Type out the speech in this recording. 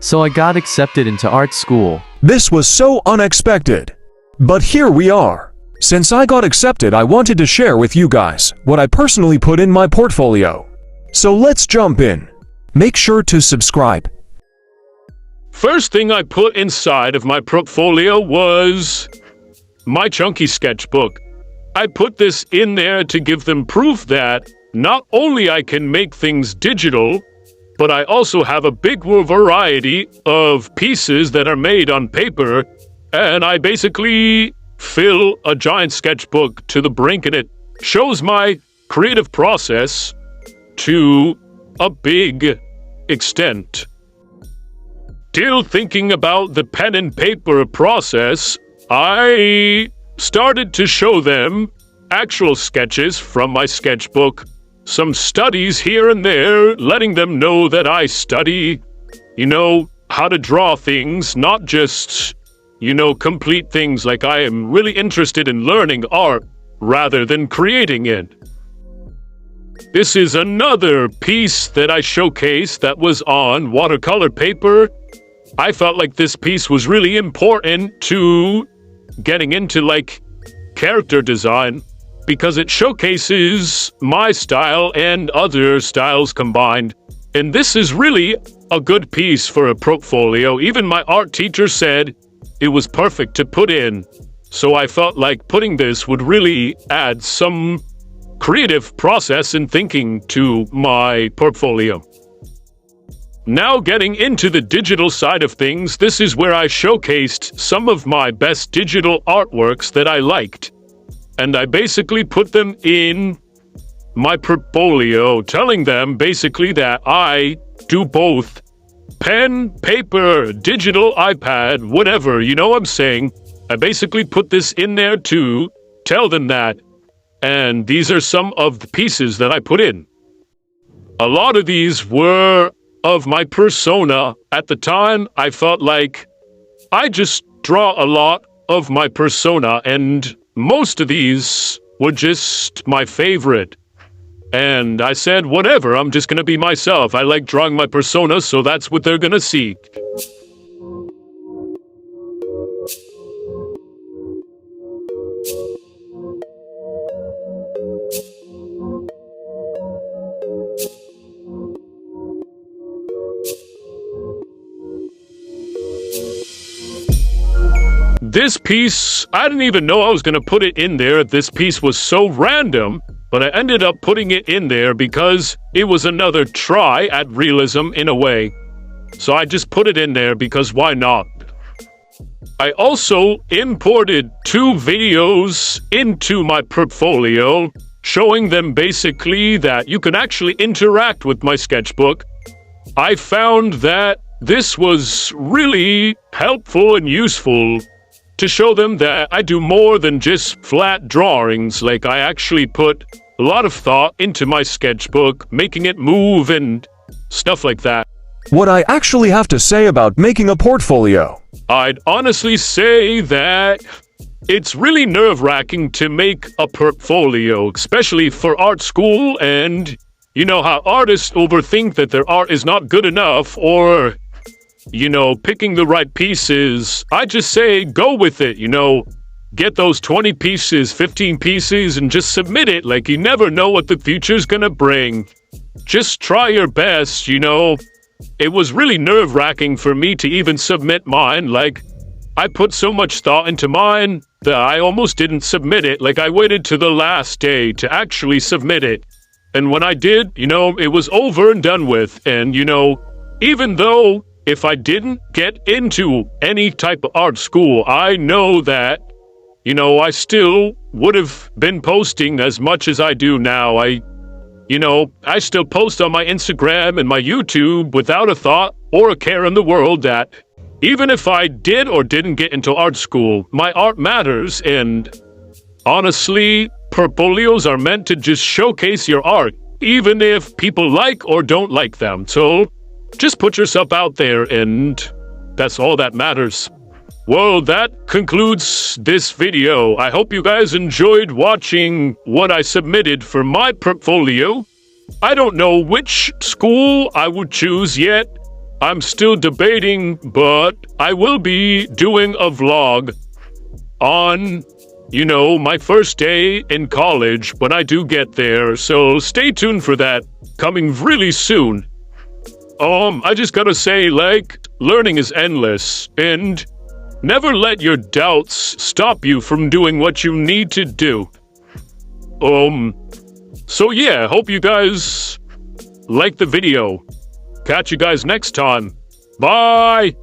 So I got accepted into art school. This was so unexpected. But here we are. Since I got accepted, I wanted to share with you guys what I personally put in my portfolio. So let's jump in. Make sure to subscribe. First thing I put inside of my portfolio was my chunky sketchbook. I put this in there to give them proof that not only I can make things digital, but I also have a big variety of pieces that are made on paper, and I basically fill a giant sketchbook to the brink, and it shows my creative process to a big extent. Still thinking about the pen and paper process, I started to show them actual sketches from my sketchbook, some studies here and there, letting them know that I study, how to draw things, not just, complete things. Like, I am really interested in learning art rather than creating it. This is another piece that I showcased that was on watercolor paper. I felt like this piece was really important to getting into, character design, because it showcases my style and other styles combined. And this is really a good piece for a portfolio. Even my art teacher said it was perfect to put in. So I felt like putting this would really add some creative process and thinking to my portfolio. Now getting into the digital side of things, this is where I showcased some of my best digital artworks that I liked. And I basically put them in my portfolio, telling them basically that I do both pen, paper, digital, iPad, whatever, what I'm saying. I basically put this in there to tell them that. And these are some of the pieces that I put in. A lot of these were of my persona. At the time, I felt like I just draw a lot of my persona, and most of these were just my favorite. And I said, whatever, I'm just gonna be myself. I like drawing my persona, so that's what they're gonna see. This piece, I didn't even know I was going to put it in there. This piece was so random, but I ended up putting it in there because it was another try at realism in a way. So I just put it in there because why not? I also imported 2 videos into my portfolio, showing them basically that you can actually interact with my sketchbook. I found that this was really helpful and useful to show them that I do more than just flat drawings. Like, I actually put a lot of thought into my sketchbook, making it move and stuff like that. What I actually have to say about making a portfolio. I'd honestly say that it's really nerve-wracking to make a portfolio, especially for art school, and you know how artists overthink that their art is not good enough, or picking the right pieces. I just say go with it, get those 20 pieces, 15 pieces, and just submit it. Like, you never know what the future's gonna bring. Just try your best, It was really nerve-wracking for me to even submit mine. Like, I put so much thought into mine that I almost didn't submit it. Like, I waited to the last day to actually submit it. And when I did, it was over and done with. And, even though if I didn't get into any type of art school, I know that, I still would have been posting as much as I do now. I still post on my Instagram and my YouTube without a thought or a care in the world that even if I did or didn't get into art school, my art matters. And honestly, portfolios are meant to just showcase your art, even if people like or don't like them. So just put yourself out there, and that's all that matters. Well, that concludes this video. I hope you guys enjoyed watching what I submitted for my portfolio. I don't know which school I would choose yet. I'm still debating, but I will be doing a vlog on, my first day in college when I do get there. So stay tuned for that, coming really soon. I just gotta say, learning is endless, and never let your doubts stop you from doing what you need to do. So yeah, hope you guys like the video. Catch you guys next time. Bye!